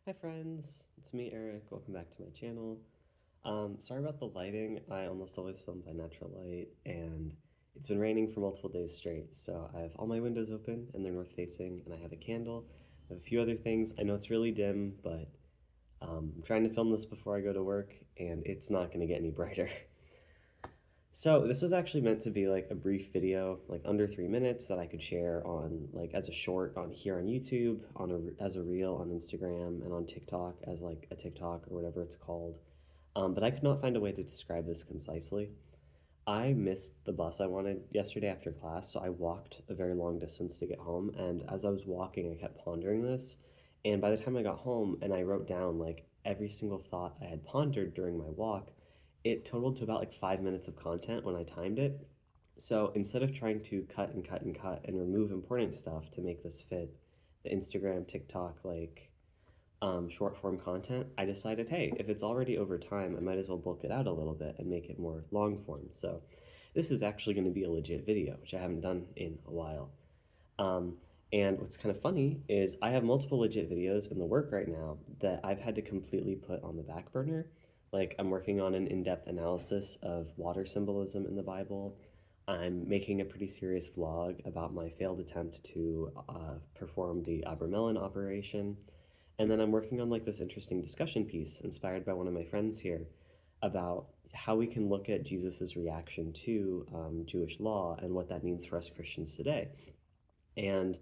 Hi friends, it's me Eric, welcome back to my channel. Sorry about the lighting, I almost always film by natural light and it's been raining for multiple days straight, so I have all my windows open and they're north facing and I have a candle. I have a few other things. I know it's really dim, but I'm trying to film this before I go to work and it's not going to get any brighter. So this was actually meant to be like a brief video, like under 3 minutes, that I could share on like as a short on here on YouTube, as a reel on Instagram, and on TikTok as like a TikTok or whatever it's called. But I could not find a way to describe this concisely. I missed the bus I wanted yesterday after class, so I walked a very long distance to get home. And as I was walking, I kept pondering this. And by the time I got home and I wrote down like every single thought I had pondered during my walk, it totaled to about like 5 minutes of content when I timed it. So instead of trying to cut and cut and cut and remove important stuff to make this fit the Instagram, TikTok, like short form content, I decided, hey, if it's already over time, I might as well bulk it out a little bit and make it more long form. So this is actually going to be a legit video, which I haven't done in a while. Um, and what's kind of funny is I have multiple legit videos in the work right now that I've had to completely put on the back burner. Like, I'm working on an in-depth analysis of water symbolism in the Bible. I'm making a pretty serious vlog about my failed attempt to perform the Abramelin operation. And then I'm working on like this interesting discussion piece inspired by one of my friends here about how we can look at Jesus's reaction to Jewish law and what that means for us Christians today. And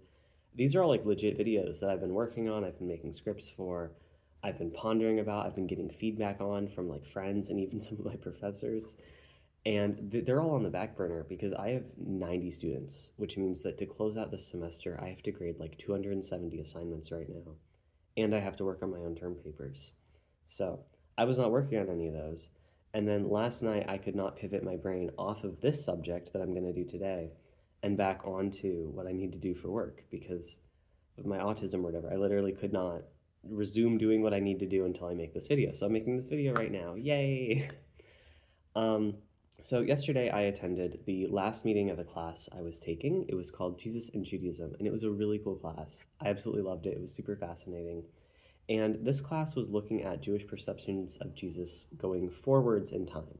these are all like legit videos that I've been working on, I've been making scripts for, I've been pondering about, I've been getting feedback on from like friends and even some of my professors. And they're all on the back burner because I have 90 students, which means that to close out this semester, I have to grade like 270 assignments right now. And I have to work on my own term papers. So I was not working on any of those. And then last night, I could not pivot my brain off of this subject that I'm going to do today and back onto what I need to do for work because of my autism or whatever. I literally could not resume doing what I need to do until I make this video. So I'm making this video right now. Yay! So yesterday I attended the last meeting of a class I was taking. It was called Jesus and Judaism, and it was a really cool class. I absolutely loved it. It was super fascinating. And this class was looking at Jewish perceptions of Jesus going forwards in time.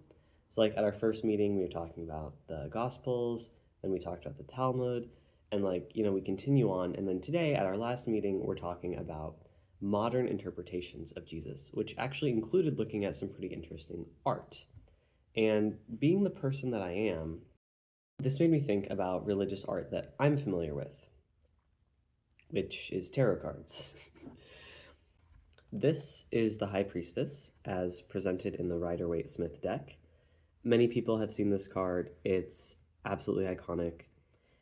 So like at our first meeting, we were talking about the Gospels, then we talked about the Talmud, and like, we continue on. And then today at our last meeting, we're talking about modern interpretations of Jesus, which actually included looking at some pretty interesting art. And being the person that I am, this made me think about religious art that I'm familiar with, which is tarot cards. This is the High Priestess as presented in the Rider-Waite-Smith deck. Many people have seen this card. It's absolutely iconic.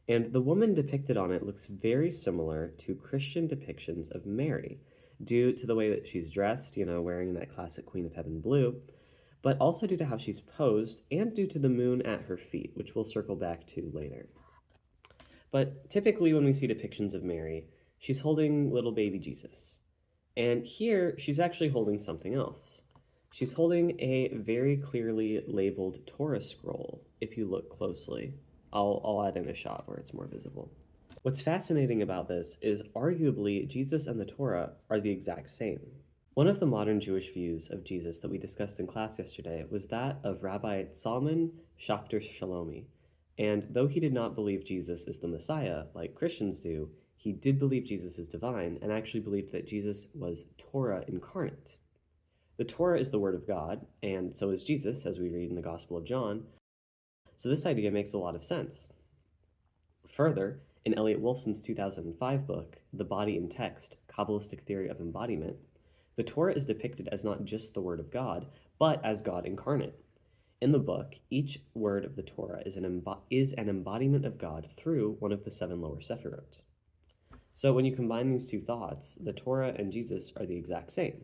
And the woman depicted on it looks very similar to Christian depictions of Mary, due to the way that she's dressed, wearing that classic Queen of Heaven blue, but also due to how she's posed and due to the moon at her feet, which we'll circle back to later. But typically when we see depictions of Mary, she's holding little baby Jesus. And here, she's actually holding something else. She's holding a very clearly labeled Torah scroll, if you look closely. I'll add in a shot where it's more visible. What's fascinating about this is arguably Jesus and the Torah are the exact same. One of the modern Jewish views of Jesus that we discussed in class yesterday was that of Rabbi Salman Schachter Shalomi. And though he did not believe Jesus is the Messiah, like Christians do, he did believe Jesus is divine and actually believed that Jesus was Torah incarnate. The Torah is the Word of God, and so is Jesus, as we read in the Gospel of John. So this idea makes a lot of sense. Further, in Elliot Wolfson's 2005 book, The Body in Text, Kabbalistic Theory of Embodiment, the Torah is depicted as not just the Word of God, but as God incarnate. In the book, each word of the Torah is an embodiment of God through one of the 7 lower sephirot. So when you combine these two thoughts, the Torah and Jesus are the exact same.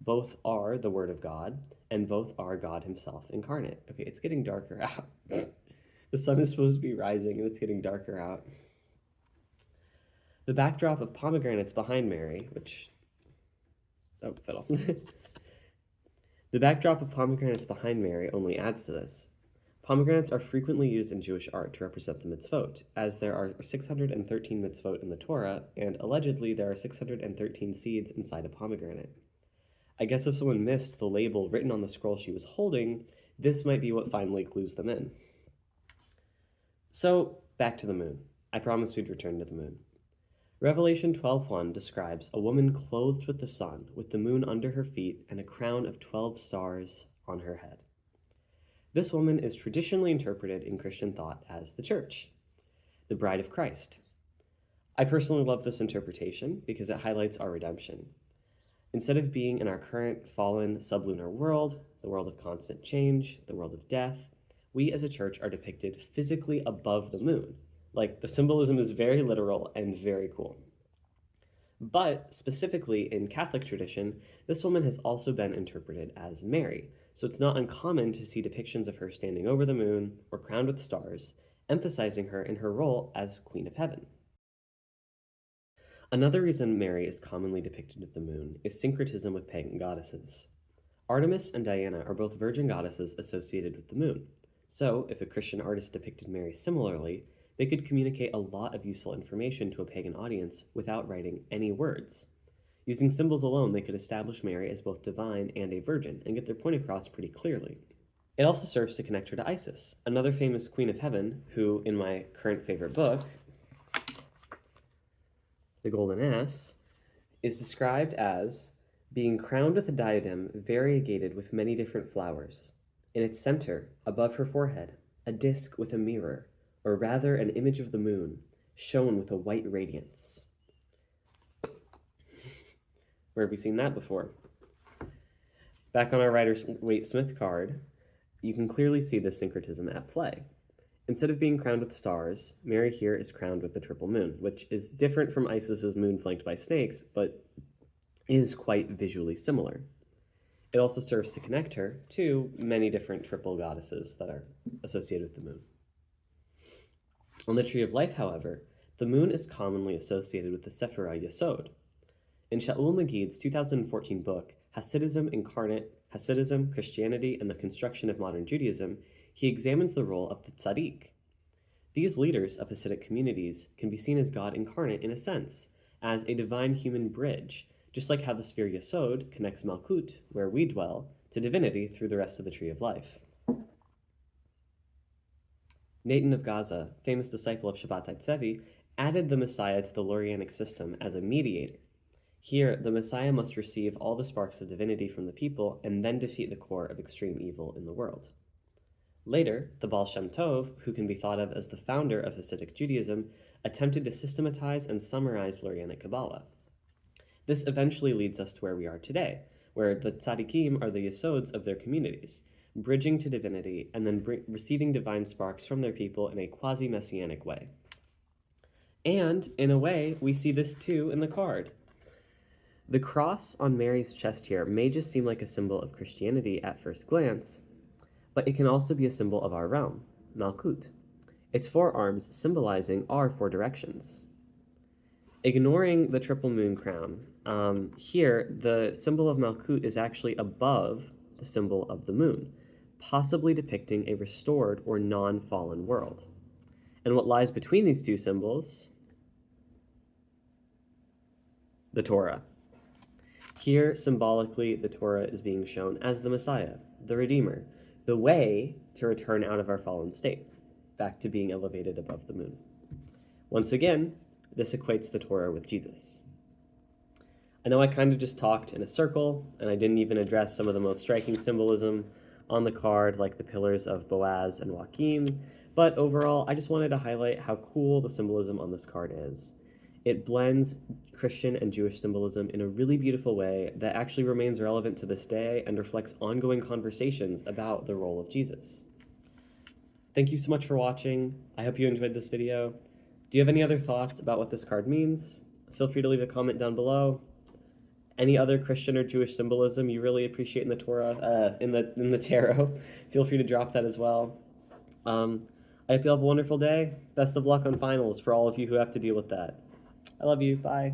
Both are the Word of God, and both are God himself incarnate. Okay, it's getting darker out. The sun is supposed to be rising, and it's getting darker out. The backdrop of pomegranates behind Mary, which... Oh, fiddle. The backdrop of pomegranates behind Mary only adds to this. Pomegranates are frequently used in Jewish art to represent the mitzvot, as there are 613 mitzvot in the Torah, and allegedly there are 613 seeds inside a pomegranate. I guess if someone missed the label written on the scroll she was holding, this might be what finally clues them in. So, back to the moon. I promised we'd return to the moon. Revelation 12:1 describes a woman clothed with the sun, with the moon under her feet and a crown of 12 stars on her head. This woman is traditionally interpreted in Christian thought as the church, the bride of Christ. I personally love this interpretation because it highlights our redemption. Instead of being in our current fallen sublunar world, the world of constant change, the world of death, we as a church are depicted physically above the moon. Like, the symbolism is very literal and very cool. But specifically in Catholic tradition, this woman has also been interpreted as Mary, so it's not uncommon to see depictions of her standing over the moon or crowned with stars, emphasizing her in her role as Queen of Heaven. Another reason Mary is commonly depicted with the moon is syncretism with pagan goddesses. Artemis and Diana are both virgin goddesses associated with the moon, so if a Christian artist depicted Mary similarly, they could communicate a lot of useful information to a pagan audience without writing any words. Using symbols alone, they could establish Mary as both divine and a virgin and get their point across pretty clearly. It also serves to connect her to Isis, another famous Queen of Heaven, who, in my current favorite book, The Golden Ass, is described as being crowned with a diadem variegated with many different flowers. In its center, above her forehead, a disk with a mirror, or rather an image of the moon, shone with a white radiance. Where have we seen that before? Back on our Rider-Waite-Smith card, you can clearly see this syncretism at play. Instead of being crowned with stars, Mary here is crowned with the triple moon, which is different from Isis's moon flanked by snakes, but is quite visually similar. It also serves to connect her to many different triple goddesses that are associated with the moon. On the Tree of Life, however, the moon is commonly associated with the Sephirah Yesod. In Shaul Magid's 2014 book, Hasidism, Incarnate, Hasidism, Christianity, and the Construction of Modern Judaism, he examines the role of the tzaddik. These leaders of Hasidic communities can be seen as God incarnate in a sense, as a divine human bridge, just like how the sphere Yesod connects Malkut, where we dwell, to divinity through the rest of the Tree of Life. Nathan of Gaza, famous disciple of Shabbatai Tzvi, added the Messiah to the Lurianic system as a mediator. Here, the Messiah must receive all the sparks of divinity from the people and then defeat the core of extreme evil in the world. Later, the Baal Shem Tov, who can be thought of as the founder of Hasidic Judaism, attempted to systematize and summarize Lurianic Kabbalah. This eventually leads us to where we are today, where the tzaddikim are the yesods of their communities, bridging to divinity and then receiving divine sparks from their people in a quasi-messianic way. And, in a way, we see this too in the card. The cross on Mary's chest here may just seem like a symbol of Christianity at first glance, but it can also be a symbol of our realm, Malkut, its four arms symbolizing our four directions. Ignoring the triple moon crown, here the symbol of Malkut is actually above the symbol of the moon, possibly depicting a restored or non-fallen world. And what lies between these two symbols? The Torah. Here, symbolically, the Torah is being shown as the Messiah, the Redeemer, the way to return out of our fallen state, back to being elevated above the moon. Once again, this equates the Torah with Jesus. I know I kind of just talked in a circle, and I didn't even address some of the most striking symbolism on the card, like the pillars of Boaz and Joachim, but overall, I just wanted to highlight how cool the symbolism on this card is. It blends Christian and Jewish symbolism in a really beautiful way that actually remains relevant to this day and reflects ongoing conversations about the role of Jesus. Thank you so much for watching. I hope you enjoyed this video. Do you have any other thoughts about what this card means? Feel free to leave a comment down below. Any other Christian or Jewish symbolism you really appreciate in the Torah, in the tarot, feel free to drop that as well. I hope you have a wonderful day. Best of luck on finals for all of you who have to deal with that. I love you. Bye.